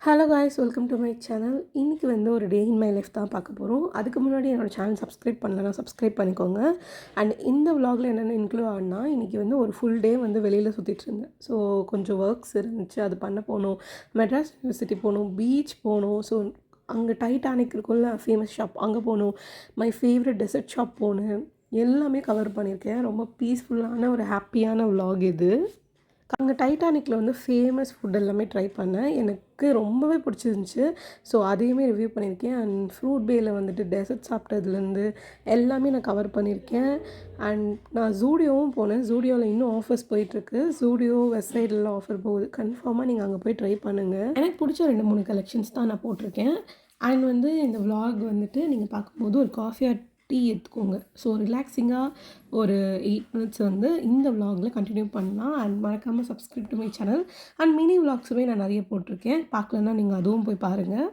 Hello guys, welcome to my channel. இன்றைக்கி வந்து ஒரு டே இன் மை லைஃப் தான் பார்க்க போகிறோம். அதுக்கு முன்னாடி என்னோடய சேனல் சப்ஸ்கிரைப் பண்ணலன்னா சப்ஸ்கிரைப் பண்ணிக்கோங்க. அண்ட் இந்த விலாகில் என்னென்ன இன்க்ளூட் ஆகுனா, இன்றைக்கி வந்து ஒரு ஃபுல் டே வந்து வெளியில் சுற்றிட்டு இருந்தேன். ஸோ கொஞ்சம் ஒர்க்ஸ் இருந்துச்சு, அது பண்ண போகணும். மெட்ராஸ் யூனிவர்சிட்டி போகணும், பீச் போகணும். ஸோ அங்கே டைட்டானிக் இருக்குள்ள ஃபேமஸ் ஷாப் அங்கே போகணும். மை ஃபேவரட் டெசர்ட் ஷாப் போனேன். எல்லாமே கவர் பண்ணியிருக்கேன். ரொம்ப பீஸ்ஃபுல்லான ஒரு ஹாப்பியான விலாக் இது. அங்கே டைட்டானிக்கில் வந்து ஃபேமஸ் ஃபுட் எல்லாமே ட்ரை பண்ணேன். எனக்கு ரொம்பவே பிடிச்சிருந்துச்சி. ஸோ அதையுமே ரிவ்யூ பண்ணியிருக்கேன். அண்ட் ஃப்ரூட் பேயில் வந்துட்டு டெசர்ட் சாப்பிட்டதுலேருந்து எல்லாமே நான் கவர் பண்ணியிருக்கேன். அண்ட் நான் ஜூடியோவும் போனேன். ஜூடியோவில் இன்னும் ஆஃபர்ஸ் போயிட்டுருக்கு. ஜூடியோ வெஸ்ட் சைட்லலாம் ஆஃபர் போகுது. கன்ஃபார்மாக நீங்கள் அங்கே போய் ட்ரை பண்ணுங்கள். எனக்கு பிடிச்ச 2-3 கலெக்ஷன்ஸ் தான் நான் போட்டிருக்கேன். அண்ட் வந்து இந்த விலாக் வந்துட்டு நீங்கள் பார்க்கும்போது ஒரு காஃபி ஆர் டீ எடுத்துக்கோங்க. ஸோ ரிலாக்ஸிங்காக ஒரு 8 மினிட்ஸ் வந்து இந்த விலாகில் கண்டினியூ பண்ணலாம். அண்ட் மறக்காமல் subscribe to my channel. And mini விலாக்ஸுமே நான் நிறைய போட்டிருக்கேன். பார்க்கலன்னா நீங்கள் அதுவும் போய் பாருங்கள்.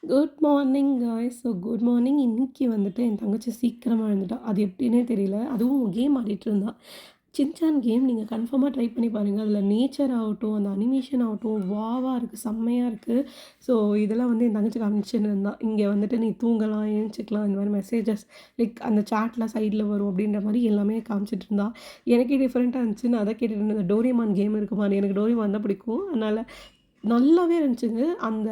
Good morning guys. So good morning. இன்றைக்கி வந்துட்டு என் தங்கச்சி சீக்கிரமாக எழுந்துட்டா. அது எப்படின்னே தெரியல. அதுவும் கேம் ஆடிட்டு இருந்தா. சின்சான் கேம் நீங்கள் கன்ஃபார்மாக ட்ரை பண்ணி பாருங்கள். அதில் நேச்சர் ஆகட்டும், அந்த அனிமேஷன் ஆகட்டும், வாவாக இருக்குது, செம்மையாக இருக்குது. ஸோ இதெல்லாம் வந்து என் தங்கச்சி காமிச்சுன்னு இருந்தான். இங்கே வந்துட்டு நீ தூங்கலாம், எழுந்திரிச்சிக்கலாம், இந்த மாதிரி மெசேஜஸ் லைக் அந்த சாட்லாம் சைடில் வரும் அப்படின்ற மாதிரி எல்லாமே காமிச்சிட்டு இருந்தா. எனக்கே டிஃப்ரெண்ட்டாக இருந்துச்சு. நான் அதை கேட்டுட்டு இருந்தேன். டோரிமான் கேம் இருக்குமா? எனக்கு டோரிமான் தான் பிடிக்கும். அதனால் நல்லாவே இருந்துச்சுங்க. அந்த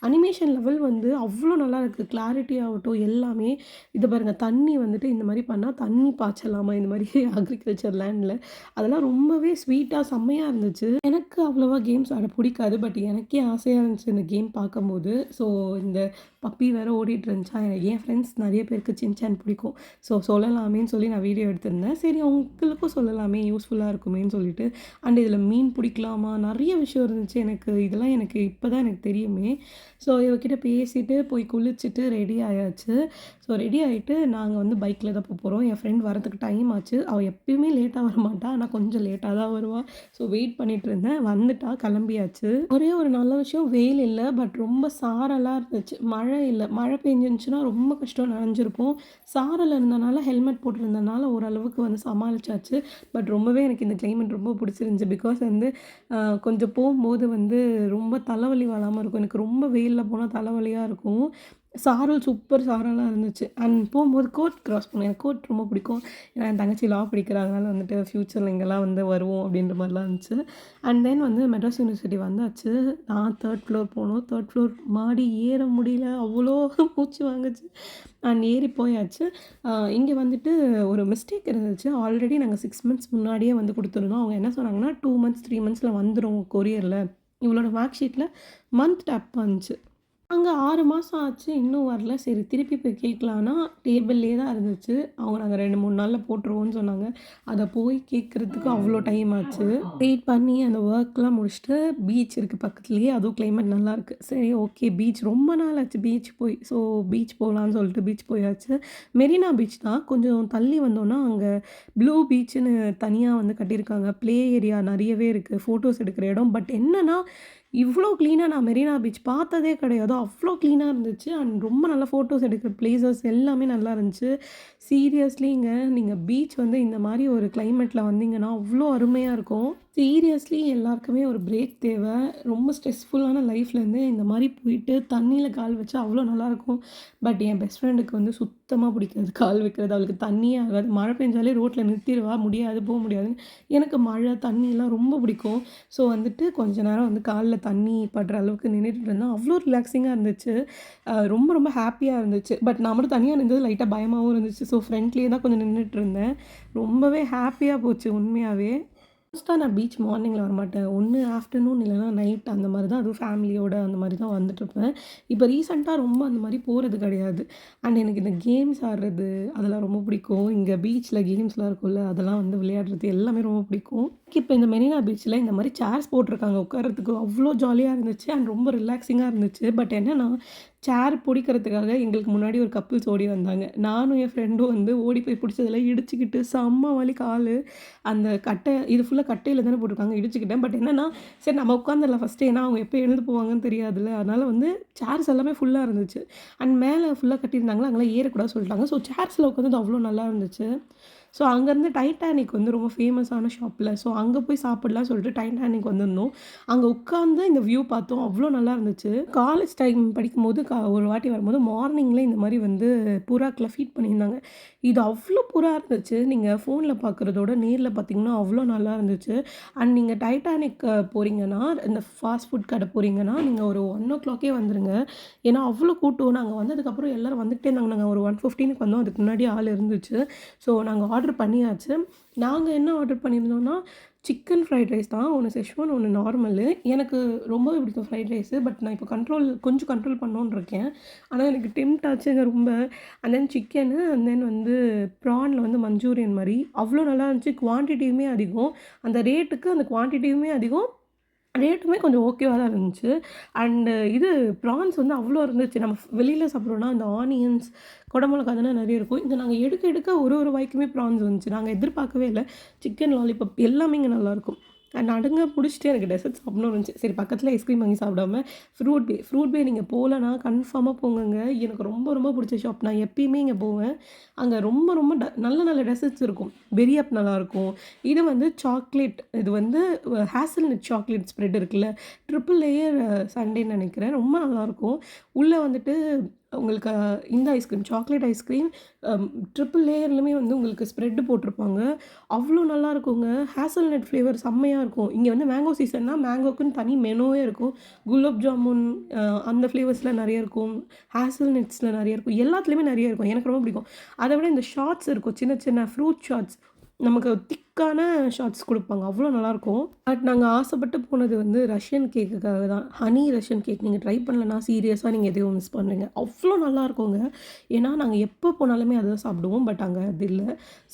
அனிமேஷன் லெவல் வந்து அவ்வளோ நல்லா இருக்குது. கிளாரிட்டி ஆகட்டும் எல்லாமே. இதை பாருங்கள், தண்ணி வந்துட்டு இந்த மாதிரி பண்ணால் தண்ணி பாய்ச்சலாமா இந்த மாதிரி அக்ரிகல்ச்சர் லேண்டில். அதெல்லாம் ரொம்பவே ஸ்வீட்டாக செம்மையாக இருந்துச்சு. எனக்கு அவ்வளோவா கேம்ஸ் ஆட பிடிக்காது. பட் எனக்கே ஆசையாக இருந்துச்சு இந்த கேம் பார்க்கும்போது. ஸோ இந்த பப்பி வேறு ஓடிட்டு இருந்துச்சா. என் ஃப்ரெண்ட்ஸ் நிறைய பேருக்கு சின்சான் பிடிக்கும். ஸோ சொல்லலாமேன்னு சொல்லி நான் வீடியோ எடுத்திருந்தேன். சரி அவங்களுக்கும் சொல்லலாமே, யூஸ்ஃபுல்லாக இருக்குமேன்னு சொல்லிட்டு. அண்ட் இதில் மீன் பிடிக்கலாமா, நிறைய விஷயம் இருந்துச்சு. இதெல்லாம் எனக்கு இப்போ தான் எனக்கு தெரியுமே. ஸோ இவக்கிட்ட பேசிவிட்டு போய் குளிச்சுட்டு ரெடி ஆயாச்சு. ஸோ ரெடி ஆகிட்டு நாங்கள் வந்து பைக்கில் தான் போகிறோம். என் ஃப்ரெண்ட் வரதுக்கு டைம் ஆச்சு. அவள் எப்பயுமே லேட்டாக வர மாட்டா. ஆனால் கொஞ்சம் லேட்டாக தான் வருவாள். ஸோ வெயிட் பண்ணிகிட்டு இருந்தேன். வந்துட்டா, கிளம்பியாச்சு. ஒரே ஒரு நல்ல விஷயம், வெயில் இல்லை. பட் ரொம்ப சாரலாக இருந்துச்சு. மழை இல்லை. மழை பெஞ்சிருந்துச்சுன்னா ரொம்ப கஷ்டம், நனைஞ்சிருப்போம். சாரல் இருந்தனால ஹெல்மெட் போட்டிருந்தனால ஓரளவுக்கு வந்து சமாளிச்சாச்சு. பட் ரொம்பவே எனக்கு இந்த கிளைமேட் ரொம்ப பிடிச்சிருந்துச்சி. பிகாஸ் வந்து கொஞ்சம் போகும்போது வந்து ரொம்ப தலைவலி வராமல் இருக்கும். எனக்கு ரொம்ப வெயிலில் போனால் தலைவலியாக இருக்கும். சாரல் சூப்பர் சாரலாக இருந்துச்சு. அண்ட் போகும்போது கோர்ட் கிராஸ் பண்ணேன். எனக்கு கோர்ட் ரொம்ப பிடிக்கும். ஏன்னா என் தங்கச்சி லா படிக்கிறாங்கனால வந்துட்டு ஃப்யூச்சரில் இங்கெல்லாம் வந்து வருவோம் அப்படின்ற மாதிரிலாம் இருந்துச்சு. அண்ட் தென் வந்து மெட்ராஸ் யூனிவர்சிட்டி வந்தாச்சு. நான் 3rd ஃப்ளோர் போனோம். 3rd ஃப்ளோர் மாடி ஏற முடியல. அவ்வளோ மூச்சு வாங்குச்சு. அண்ட் ஏறி போயாச்சு. இங்கே வந்துட்டு ஒரு மிஸ்டேக் இருந்துச்சு. ஆல்ரெடி நாங்கள் 6 மந்த்ஸ் முன்னாடியே வந்து கொடுத்துருந்தோம். அவங்க என்ன சொன்னாங்கன்னா 2 மந்த்ஸ் 3 மந்த்ஸில் வந்துடும் கொரியரில். இவளோட மார்க் ஷீட்டில் மந்த் டேப் வந்துச்சு. அங்கே 6 மாதம் ஆச்சு, இன்னும் வரல. சரி திருப்பி போய் கேட்கலான்னா டேபிள்லேயே தான் இருந்துச்சு. அவங்க நாங்கள் 2-3 நாளில் போட்டுருவோன்னு சொன்னாங்க. அதை போய் கேட்குறதுக்கு அவ்வளோ டைம் ஆச்சு. வெயிட் பண்ணி அந்த ஒர்க்லாம் முடிச்சுட்டு பீச் இருக்குது பக்கத்துலேயே. அதுவும் கிளைமேட் நல்லாயிருக்கு. சரி ஓகே, பீச் ரொம்ப நாள் ஆச்சு பீச் போய். ஸோ பீச் போகலான்னு சொல்லிட்டு பீச் போயாச்சு. மெரினா பீச் தான். கொஞ்சம் தள்ளி வந்தோன்னா அங்கே ப்ளூ பீச்சுன்னு தனியாக வந்து கட்டியிருக்காங்க. ப்ளே ஏரியா நிறையவே இருக்குது, ஃபோட்டோஸ் எடுக்கிற இடம். பட் என்னென்னா இவ்வளோ க்ளீனாக நான் மெரினா பீச் பார்த்ததே கிடையாது. அவ்வளோ க்ளீனாக இருந்துச்சு. அண்ட் ரொம்ப நல்லா ஃபோட்டோஸ் எடுக்கிற ப்ளேசஸ் எல்லாமே நல்லா இருந்துச்சு. சீரியஸ்லிங்க, நீங்கள் பீச் வந்து இந்த மாதிரி ஒரு கிளைமேட்டில் வந்தீங்கன்னா அவ்வளோ அருமையாக இருக்கும். சீரியஸ்லி எல்லாருக்குமே ஒரு பிரேக் தேவை. ரொம்ப ஸ்ட்ரெஸ்ஃபுல்லான லைஃப்லேருந்து இந்த மாதிரி போயிட்டு தண்ணியில் கால் வச்சா அவ்வளோ நல்லாயிருக்கும். பட் என் பெஸ்ட் ஃப்ரெண்டுக்கு வந்து சுத்தமாக பிடிக்காது கால் வைக்கிறது. அவளுக்கு தண்ணியே ஆகாது. மழை பெஞ்சாலே ரோட்டில் நிறுத்திடுவா, முடியாது போக முடியாதுன்னு. எனக்கு மழை தண்ணிலாம் ரொம்ப பிடிக்கும். ஸோ வந்துட்டு கொஞ்ச நேரம் வந்து காலில் தண்ணி படுற அளவுக்கு நின்றுட்டு இருந்தேன். அவ்வளோ ரிலாக்ஸிங்காக இருந்துச்சு. ரொம்ப ரொம்ப ஹாப்பியாக இருந்துச்சு. பட் நான் மட்டும் தனியாக இருந்தது லைட்டாக பயமாகவும் இருந்துச்சு. ஸோ ஃப்ரெண்ட்லேயே தான் கொஞ்சம் நின்றுட்டு இருந்தேன். ரொம்பவே ஹாப்பியாக போச்சு உண்மையாகவே. மோஸ்ட்டாக நான் பீச் மார்னிங்கில் வரமாட்டேன். ஒன்று ஆஃப்டர்நூன் இல்லைனா நைட் அந்த மாதிரி தான். அதுவும் ஃபேமிலியோடு அந்த மாதிரி தான் வந்துட்டுருப்பேன். இப்போ ரீசெண்டாக ரொம்ப அந்த மாதிரி போகிறது கிடையாது. அண்ட் எனக்கு இந்த கேம்ஸ் ஆடுறது அதெல்லாம் ரொம்ப பிடிக்கும். இங்கே பீச்சில் கேம்ஸ்லாம் இருக்கும்ல, அதெல்லாம் வந்து விளையாடுறது எல்லாமே ரொம்ப பிடிக்கும். இப்போ இந்த மெரினா பீச்சில் இந்த மாதிரி சேர்ஸ் போட்டிருக்காங்க உட்காரத்துக்கு. அவ்வளோ ஜாலியாக இருந்துச்சு. அண்ட் ரொம்ப ரிலாக்ஸிங்காக இருந்துச்சு. பட் என்னென்னா சேர் பிடிக்கிறதுக்காக எங்களுக்கு முன்னாடி ஒரு கப்பிள்ஸ் ஓடி வந்தாங்க. நானும் என் ஃப்ரெண்டும் வந்து ஓடி போய் பிடிச்சதுல இடிச்சுக்கிட்டு செம்ம வலி காலு. அந்த கட்டை இது ஃபுல்லா கட்டையில தானே போட்டுருக்காங்க. இடிச்சுக்கிட்டேன். பட் என்னன்னா, சரி நம்ம உட்காந்துரலாம் ஃபர்ஸ்ட்டு. ஏன்னா அவங்க எப்போ எழுந்து போவாங்கன்னு தெரியாதுல்ல. அதனால வந்து சேர்ஸ் எல்லாமே ஃபுல்லா இருந்துச்சு. அண்ட் மேல ஃபுல்லா கட்டியிருந்தாங்களா, அங்கலாம் ஏறக்கூடாதுன்னு சொல்லிட்டாங்க. ஸோ சேர்ஸ்ல உட்காந்தது அவ்வளோ நல்லா இருந்துச்சு. ஸோ அங்கேருந்து டைட்டானிக் வந்து ரொம்ப ஃபேமஸான ஷாப்ல. ஸோ அங்க போய் சாப்பிடலாம்னு சொல்லிட்டு டைட்டானிக் வந்திருந்தோம். அங்க உட்காந்து இந்த வியூ பார்த்தோம். அவ்வளோ நல்லா இருந்துச்சு. காலேஜ் டைம் படிக்கும்போது ஒரு வாட்டி வரும்போது மார்னிங்ல இந்த மாரி வந்து புறாக்கெல்லாம் ஃபீட் பண்ணியிருந்தாங்க. இது அவ்வளோ புறா இருந்துச்சு. நீங்க ஃபோன்ல பார்க்குறதோட நேர்ல பார்த்தீங்கன்னா, அவ்வளோ நல்லா இருந்துச்சு. அண்ட் நீங்க டைட்டானிக் போறீங்கன்னா, இந்த ஃபாஸ்ட் ஃபுட் கடை போறீங்கன்னா, நீங்க ஒரு 1:00க்கே வந்துருங்க. ஏன்னா அவ்வளோ கூட்டம். நாங்க வந்ததுக்கப்புறம் எல்லாரும் வந்துகிட்டே இருந்தாங்க. நாங்க ஒரு 1:15க்கு வந்தோம். அதுக்கு முன்னாடி ஆள் இருந்துச்சு. ஸோ நாங்க ஆர்டர் பண்ணியாச்சு. நாங்க என்ன ஆர்டர் பண்ணியிருந்தோம்னா, சிக்கன் ஃப்ரைட் ரைஸ் தான். ஒண்ணு செஸ்வான், ஒண்ணு நார்மலு. எனக்கு ரொம்பவே பிடிக்கும் ஃப்ரைட் ரைஸு. பட் நான் இப்போ கொஞ்சம் கண்ட்ரோல் பண்ணணும்னு இருக்கேன். ஆனா எனக்கு டெம்ப்ட் ஆச்சுங்க ரொம்ப. And then chicken, and then வந்து ப்ரான்ல வந்து மஞ்சூரியன் மாரி. அவ்வளோ நல்லா இருந்துச்சு. குவான்டிட்டியுமே அதிகம். அந்த ரேட்டுக்கு அந்த குவான்டிட்டியுமே அதிகம். ரேட்டுமே கொஞ்சம் ஓகேவா தான் இருந்துச்சு. அண்டு இது ப்ரான்ஸ் வந்து அவ்வளோ இருந்துச்சு. நம்ம வெளியில சாப்பிட்றோம்னா, அந்த ஆனியன்ஸ், குடை மிளகா அதெல்லாம் நெறைய இருக்கும். இங்க நாங்க எடுக்க எடுக்க ஒரு ஒரு வாய்க்குமே ப்ரான்ஸ் வந்துச்சு. நாங்க எதிர்பார்க்கவே இல்ல. சிக்கன் லாலிபாப் எல்லாமே இங்க நல்லாயிருக்கும். நடுங்க முடிச்சுட்டு எனக்கு டெசர்ட் சாப்பிடணும்னு இருந்துச்சு. சரி பக்கத்துல ஐஸ்கிரீம் வாங்கி சாப்பிடாம ஃப்ரூட் பே நீங்க போலனா கன்ஃபார்மா போங்கங்க. எனக்கு ரொம்ப ரொம்ப பிடிச்ச ஷாப். நான் எப்பயுமே இங்க போவேன். அங்க ரொம்ப ரொம்ப நல்ல நல்ல டெசர்ட்ஸ் இருக்கும். பெரி அப் நல்லாயிருக்கும். இது வந்து சாக்லேட் இது வந்து ஹேசல்நட் சாக்லேட் ஸ்ப்ரெட் இருக்குல்ல, ட்ரிபிள் லேயர் சண்டேன்னு நெனைக்கிறேன். ரொம்ப நல்லாயிருக்கும். உள்ள வந்துட்டு உங்களுக்கு இந்த ஐஸ்கிரீம் சாக்லேட் ஐஸ்கிரீம் ட்ரிபிள் லேயர்லுமே வந்து உங்களுக்கு ஸ்ப்ரெட் போட்டிருப்பாங்க. அவ்வளோ நல்லாயிருக்குங்க. ஹேசல்நட் ஃப்ளேவர் செம்மையா இருக்கும். இங்க வந்து மேங்கோ சீசன்னா மேங்கோக்குன்னு தனி மெனுவே இருக்கும். குலாப் ஜாமுன் அந்த ஃப்ளேவர்ஸ்ல நெறைய இருக்கும். ஹேசல்நட்ஸ்ல நெறைய இருக்கும். எல்லாத்துலயுமே நெறைய இருக்கும். எனக்கு ரொம்ப பிடிக்கும். அத விட இந்த ஷார்ட்ஸ் இருக்கும். சின்ன சின்ன ஃப்ரூட் ஷார்ட்ஸ். நமக்கு திக்கான ஷார்ட்ஸ் குடுப்பாங்க. அவ்வளோ நல்லாயிருக்கும். பட் நாங்க ஆசைப்பட்டு போனது வந்து ரஷ்யன் கேக்குக்காக தான். ஹனி ரஷ்யன் கேக் நீங்க ட்ரை பண்ணலனா சீரியஸா நீங்க எதையோ மிஸ் பண்றீங்க. அவ்வளோ நல்லாயிருக்குங்க. ஏன்னா நாங்க எப்போ போனாலுமே அதுதான் சாப்பிடுவோம். பட் அங்க அது இல்ல.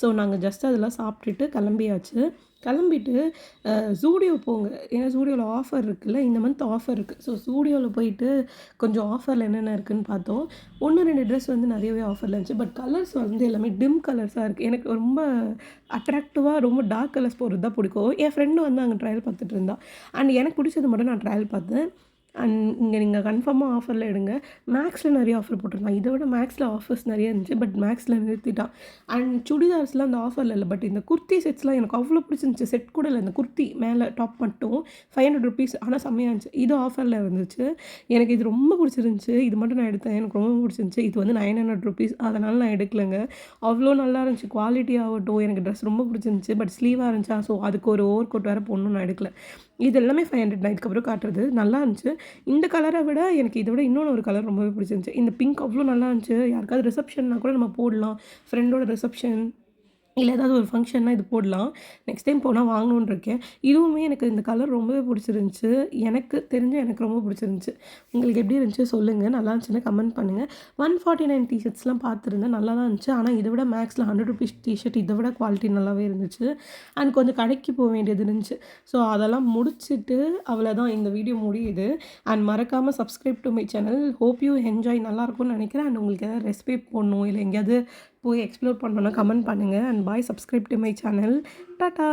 ஸோ நாங்க ஜஸ்ட் அதெல்லாம் சாப்பிட்டுட்டு கிளம்பியாச்சு. கிளம்பிட்டு ஜூடியோ போங்க. ஏன்னா ஜூடியோல ஆஃபர் இருக்குல்ல. இந்த மந்த் ஆஃபர் இருக்கு. ஸோ ஜூடியோல போயிட்டு கொஞ்சம் ஆஃபர்ல என்னென்ன இருக்குன்னு பார்த்தோம். 1, 2 ட்ரெஸ் வந்து நெறையவே ஆஃபர்ல இருந்துச்சு. பட் கலர்ஸ் வந்து எல்லாமே டிம் கலர்ஸா இருக்கு. எனக்கு ரொம்ப அட்ராக்டிவா ரொம்ப டார்க் கலர்ஸ் போடுறது தான் பிடிக்கும். என் ஃப்ரெண்டு வந்து அங்க ட்ரையல் பார்த்துட்டு இருந்தா. அண்ட் எனக்கு பிடிச்சது மட்டும் நான் ட்ரையல் பார்த்தேன். அண்ட் இங்க நீங்க கன்ஃபார்மா ஆஃபர்ல எடுங்க. மேக்ஸ்ல நெறைய ஆஃபர் போட்டிருந்தான். இத விட மேக்ஸ்ல ஆஃபர்ஸ் நெறைய இருந்துச்சு. பட் மேக்ஸ்ல நிறுத்திட்டான். அண்ட் சுடிதார்ஸ்லாம் அந்த ஆஃபர்ல இல்ல. பட் இந்த குர்த்தி செட்ஸ்லாம் எனக்கு அவ்வளோ பிடிச்சிருந்துச்சு. செட் கூட இல்ல. இந்த குர்த்தி மேல டாப் மட்டும் ₹500 ஆனா செம்மையா இருந்துச்சு. இது ஆஃபர்ல இருந்துச்சு. எனக்கு இது ரொம்ப பிடிச்சிருந்துச்சு. இது மட்டும் நான் எடுத்தேன். எனக்கு ரொம்ப பிடிச்சிருந்துச்சு. இது வந்து ₹900 அதனால நான் எடுக்கலங்க. அவ்வளோ நல்லா இருந்துச்சு. குவாலிட்டி ஆகட்டும், எனக்கு ட்ரெஸ் ரொம்ப பிடிச்சிருந்துச்சு. பட் ஸ்லீவா இருந்துச்சா, ஸோ அதுக்கு ஒரு ஓவர் கோட் வேற போடணும்னு நான் எடுக்கல. இது எல்லாமே 500 நான் இதுக்கப்புறம் காட்டுறது. நல்லா இருந்துச்சு. இந்த கலர விட எனக்கு இத விட இன்னொன்னு ஒரு கலர் ரொம்பவே பிடிச்சிருந்துச்சு. இந்த பிங்க் அவ்வளோ நல்லா இருந்துச்சு. யாருக்காவது ரிசப்ஷன்னா கூட நம்ம போடலாம். ஃப்ரெண்டோட ரிசப்ஷன் இல்ல ஏதாவது ஒரு ஃபங்ஷன்னா இது போடலாம். நெக்ஸ்ட் டைம் போனா வாங்கணும்னு இருக்கேன். இதுவுமே எனக்கு இந்த கலர் ரொம்பவே பிடிச்சிருந்துச்சு. எனக்கு ரொம்ப பிடிச்சிருந்துச்சு. உங்களுக்கு எப்படி இருந்துச்சு சொல்லுங்க. நல்லா இருந்துச்சுன்னா கமெண்ட் பண்ணுங்க. 149 டீ ஷர்ட்ஸ்லாம் பார்த்துருந்தேன். நல்லா தான் இருந்துச்சு. ஆனா இத விட மேக்ஸ்ல ₹100 டீ ஷர்ட் இத விட குவாலிட்டி நல்லாவே இருந்துச்சு. அண்ட் கொஞ்சம் கடைக்கு போ வேண்டியது இருந்துச்சு. ஸோ அதெல்லாம் முடிச்சுட்டு அவ்வளோதான் இந்த வீடியோ முடியுது. அண்ட் மறக்காம subscribe to my channel. Hope you enjoy நல்லாயிருக்கும்னு நினைக்கிறேன். அண்ட் உங்களுக்கு ஏதாவது ரெசிபி போடணும், இல்ல எங்கேயாவது போய் எக்ஸ்ப்ளோர் பண்ணணும்னா கமெண்ட் பண்ணுங்க. And bye, subscribe to my channel. Tata.